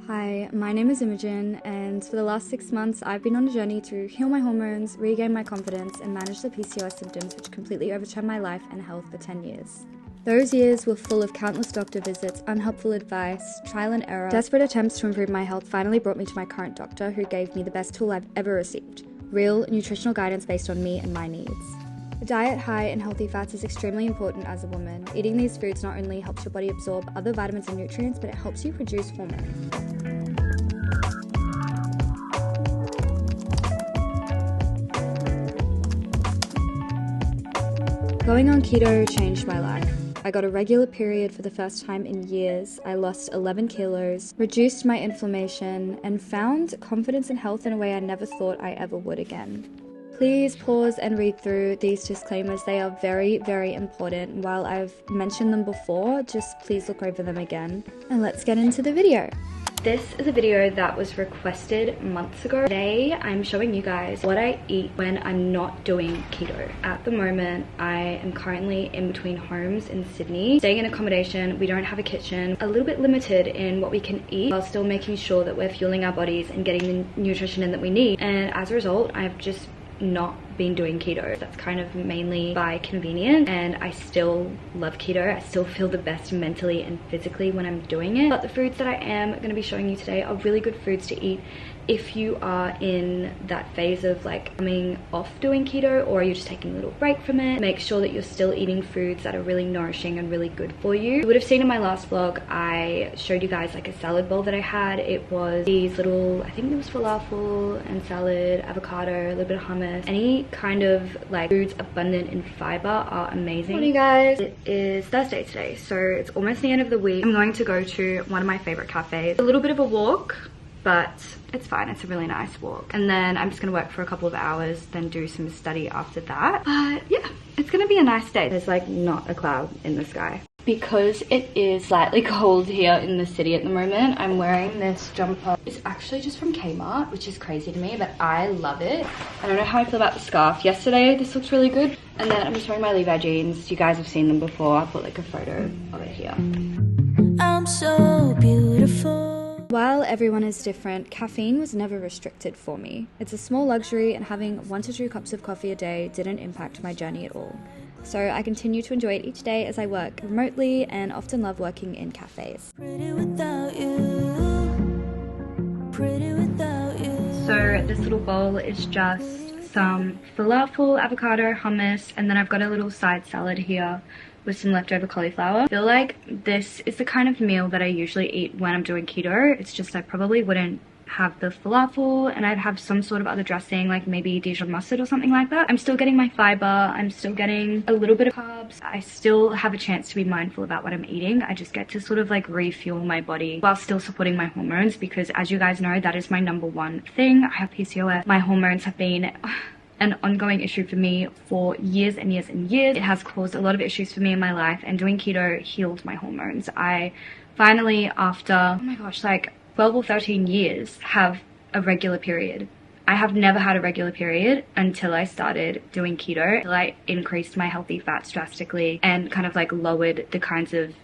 Hi, my name is Imogen, and for the last 6 months I've been on a journey to heal my hormones, regain my confidence, and manage the PCOS symptoms which completely overturned my life and health for 10 years. Those years were full of countless doctor visits, unhelpful advice, trial and error. Desperate attempts to improve my health finally brought me to my current doctor, who gave me the best tool I've ever received: real nutritional guidance based on me and my needs. A diet high in healthy fats is extremely important as a woman. Eating these foods not only helps your body absorb other vitamins and nutrients, but it helps you produce hormones. Going on keto changed my life. I got a regular period for the first time in years. I lost 11 kilos, reduced my inflammation, and found confidence and health in a way I never thought I ever would again. Please pause and read through these disclaimers. They are very, very important. While I've mentioned them before, just please look over them again. And let's get into the video. This is a video that was requested months ago. Today, I'm showing you guys what I eat when I'm not doing keto. At the moment, I am currently in between homes in Sydney, staying in accommodation. We don't have a kitchen, a little bit limited in what we can eat, while still making sure that we're fueling our bodies and getting the nutrition in that we need. And as a result, I've just not been doing keto. That's kind of mainly by convenience, and I still love keto. I still feel the best mentally and physically when I'm doing it. But the foods that I am going to be showing you today are really good foods to eat if you are in that phase of like coming off doing keto, or you're just taking a little break from it. Make sure that you're still eating foods that are really nourishing and really good for you. You would have seen in my last vlog, I showed you guys like a salad bowl that I had. It was these little, I think it was falafel and salad, avocado, a little bit of hummus. Any kind of like foods abundant in fiber are amazing. Morning guys, it is Thursday today, so it's almost the end of the week. I'm going to go to one of my favorite cafes. A little bit of a walk, but it's fine. It's a really nice walk. And then I'm just gonna work for a couple of hours, then do some study after that. But yeah, it's gonna be a nice day. There's like not a cloud in the sky. Because it is slightly cold here in the city at the moment, I'm wearing this jumper. It's actually just from Kmart, which is crazy to me, but I love it. I don't know how I feel about the scarf. Yesterday, this looks really good. And then I'm just wearing my Levi jeans. You guys have seen them before. I'll put like a photo of it here. I'm so beautiful. While everyone is different, caffeine was never restricted for me. It's a small luxury, and having 1 to 2 cups of coffee a day didn't impact my journey at all. So I continue to enjoy it each day as I work remotely and often love working in cafes. Pretty without you. Pretty without you. So this little bowl is just some falafel, avocado, hummus, and then I've got a little side salad here with some leftover cauliflower. I feel like this is the kind of meal that I usually eat when I'm doing keto. It's just I probably wouldn't have the falafel, and I'd have some sort of other dressing, like maybe Dijon mustard or something like that. I'm still getting my fiber, I'm still getting a little bit of carbs. I still have a chance to be mindful about what I'm eating. I just get to sort of like refuel my body while still supporting my hormones, because as you guys know, that is my #1 thing. I have PCOS. My hormones have been an ongoing issue for me for years and years and years. It has caused a lot of issues for me in my life, and doing keto healed my hormones. I finally, after, oh my gosh, like 12 or 13 years, have a regular period. I have never had a regular period until I started doing keto. Until I increased my healthy fats drastically and kind of like lowered the kinds of,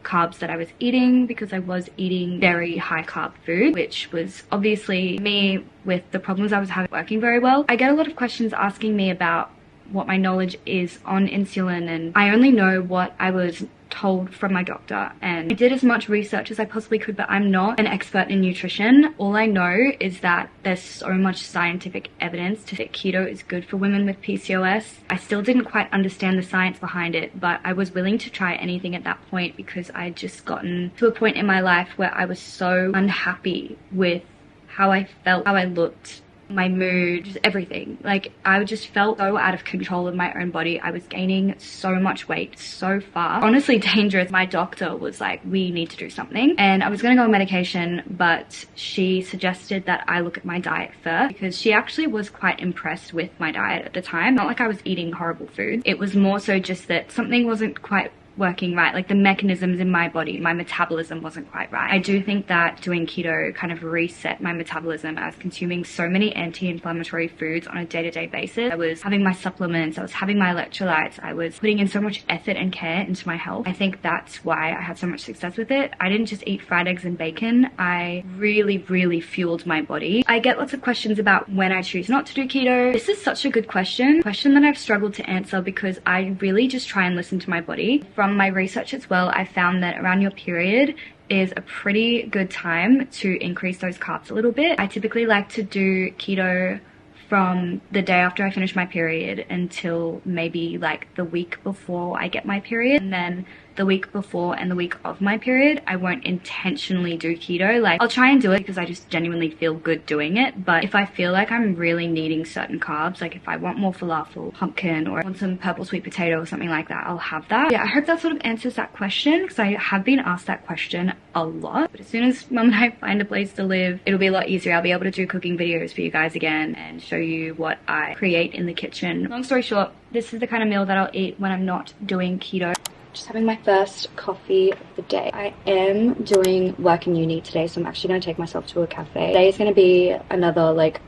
carbs that I was eating, because I was eating very high carb food, which was obviously me with the problems I was having working very well. I get a lot of questions asking me about what my knowledge is on insulin, and I only know what I was told from my doctor, and I did as much research as I possibly could, but I'm not an expert in nutrition. All I know is that there's so much scientific evidence to that keto is good for women with PCOS. I still didn't quite understand the science behind it, but I was willing to try anything at that point, because I'd just gotten to a point in my life where I was so unhappy with how I felt, how I looked, my mood, just everything. Like, I just felt so out of control of my own body. I was gaining so much weight so fast. Honestly dangerous. My doctor was like, we need to do something. And I was gonna go on medication, but she suggested that I look at my diet first, because she actually was quite impressed with my diet at the time. Not like I was eating horrible food. It was more so just that something wasn't quite working right. Like the mechanisms in my body, my metabolism wasn't quite right. I do think that doing keto kind of reset my metabolism. I was consuming so many anti-inflammatory foods on a day-to-day basis. I was having my supplements, I was having my electrolytes, I was putting in so much effort and care into my health. I think that's why I had so much success with it. I didn't just eat fried eggs and bacon. I really fueled my body. I get lots of questions about when I choose not to do keto. This is such a good question that I've struggled to answer because I really just try and listen to my body. From my research as well, I found that around your period is a pretty good time to increase those carbs a little bit. I typically like to do keto from the day after I finish my period until maybe like the week before I get my period, and then the week before and the week of my period I won't intentionally do keto. Like I'll try and do it because I just genuinely feel good doing it, but if I feel like I'm really needing certain carbs, like if I want more falafel, pumpkin, or I want some purple sweet potato or something like that, I'll have that. Yeah, I hope that sort of answers that question because I have been asked that question a lot. But as soon as mum and I find a place to live, it'll be a lot easier. I'll be able to do cooking videos for you guys again and show you what I create in the kitchen. Long story short, this is the kind of meal that I'll eat when I'm not doing keto. Just having my first coffee of the day. I am doing work in uni today, so I'm actually going to take myself to a cafe. Today is going to be another like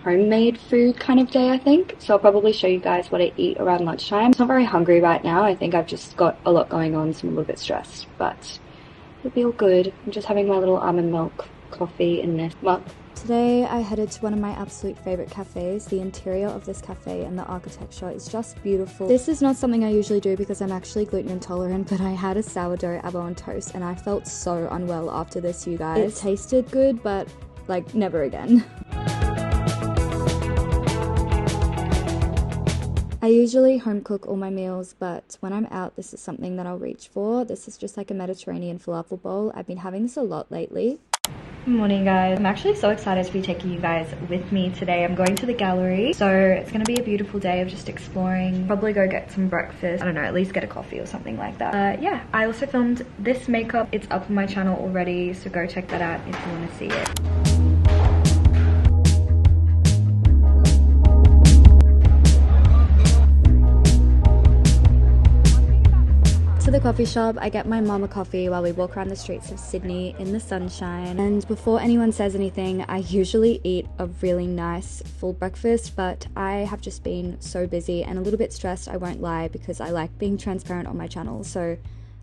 homemade food kind of day, I think. So I'll probably show you guys what I eat around lunchtime. I'm not very hungry right now. I think I've just got a lot going on, so I'm a little bit stressed, but it'll be all good. I'm just having my little almond milk coffee in this mug. Today I headed to one of my absolute favorite cafes. The interior of this cafe and the architecture is just beautiful. This is not something I usually do because I'm actually gluten intolerant, but I had a sourdough avo on toast and I felt so unwell after this, you guys. It tasted good, but like never again. I usually home cook all my meals, but when I'm out, this is something that I'll reach for. This is just like a Mediterranean falafel bowl. I've been having this a lot lately. Good morning, guys. I'm actually so excited to be taking you guys with me today. I'm going to the gallery, so it's going to be a beautiful day of just exploring. Probably go get some breakfast. I don't know, at least get a coffee or something like that. Yeah, I also filmed this makeup. It's up on my channel already, so go check that out if you want to see it. To the coffee shop, I get my mum a coffee while we walk around the streets of Sydney in the sunshine. And before anyone says anything, I usually eat a really nice full breakfast, but I have just been so busy and a little bit stressed, I won't lie, because I like being transparent on my channel. So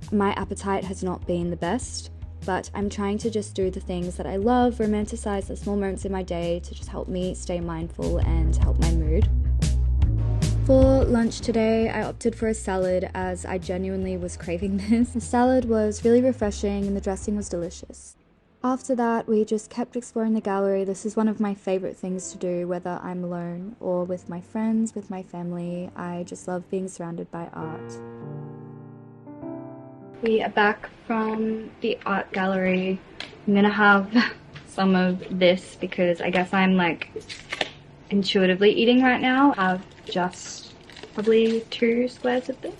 my appetite has not been the best, but I'm trying to just do the things that I love, romanticize the small moments in my day to just help me stay mindful and help my mood. For lunch today, I opted for a salad as I genuinely was craving this. The salad was really refreshing and the dressing was delicious. After that, we just kept exploring the gallery. This is one of my favorite things to do, whether I'm alone or with my friends, with my family. I just love being surrounded by art. We are back from the art gallery. I'm gonna have some of this because I guess I'm like intuitively eating right now. I have just probably 2 squares of this.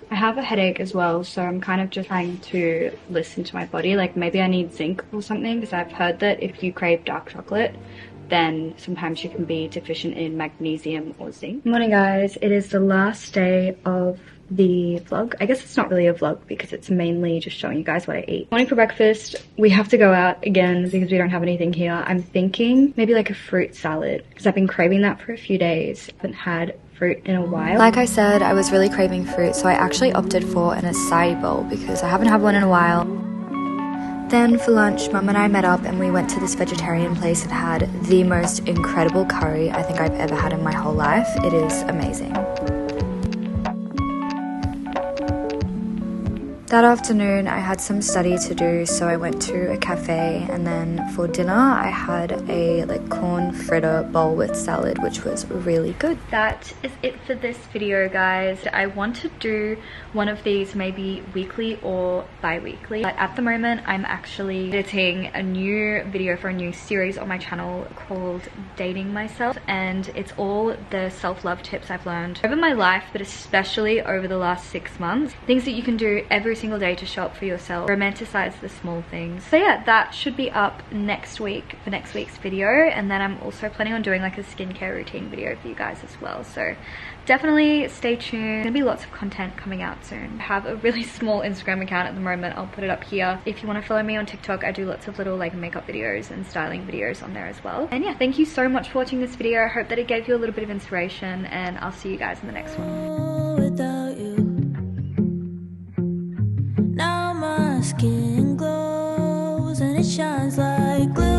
I have a headache as well, so I'm kind of just trying to listen to my body. Like maybe I need zinc or something, because I've heard that if you crave dark chocolate, then sometimes you can be deficient in magnesium or zinc. Good morning, guys. It is the last day of the vlog. I guess it's not really a vlog because it's mainly just showing you guys what I eat. Morning for breakfast, we have to go out again because we don't have anything here. I'm thinking maybe like a fruit salad because I've been craving that for a few days. I haven't had fruit in a while. Like I said, I was really craving fruit, so I actually opted for an acai bowl because I haven't had one in a while. Then for lunch, Mum and I met up and we went to this vegetarian place and had the most incredible curry I think I've ever had in my whole life. It is amazing. That afternoon I had some study to do, so I went to a cafe, and then for dinner I had a corn fritter bowl with salad, which was really good. That is it for this video, guys. I want to do one of these maybe weekly or bi-weekly, but at the moment I'm actually editing a new video for a new series on my channel called Dating Myself, and it's all the self-love tips I've learned over my life, but especially over the last 6 months. Things that you can do every single day to shop for yourself, romanticize the small things. So yeah, that should be up next week for next week's video, and then I'm also planning on doing like a skincare routine video for you guys as well. So definitely stay tuned. There's gonna be lots of content coming out soon. I have a really small Instagram account at the moment. I'll put it up here. If you want to follow me on TikTok, I do lots of little like makeup videos and styling videos on there as well. And yeah, thank you so much for watching this video. I hope that it gave you a little bit of inspiration, and I'll see you guys in the next one. Without you, now my skin glows and it shines like glue.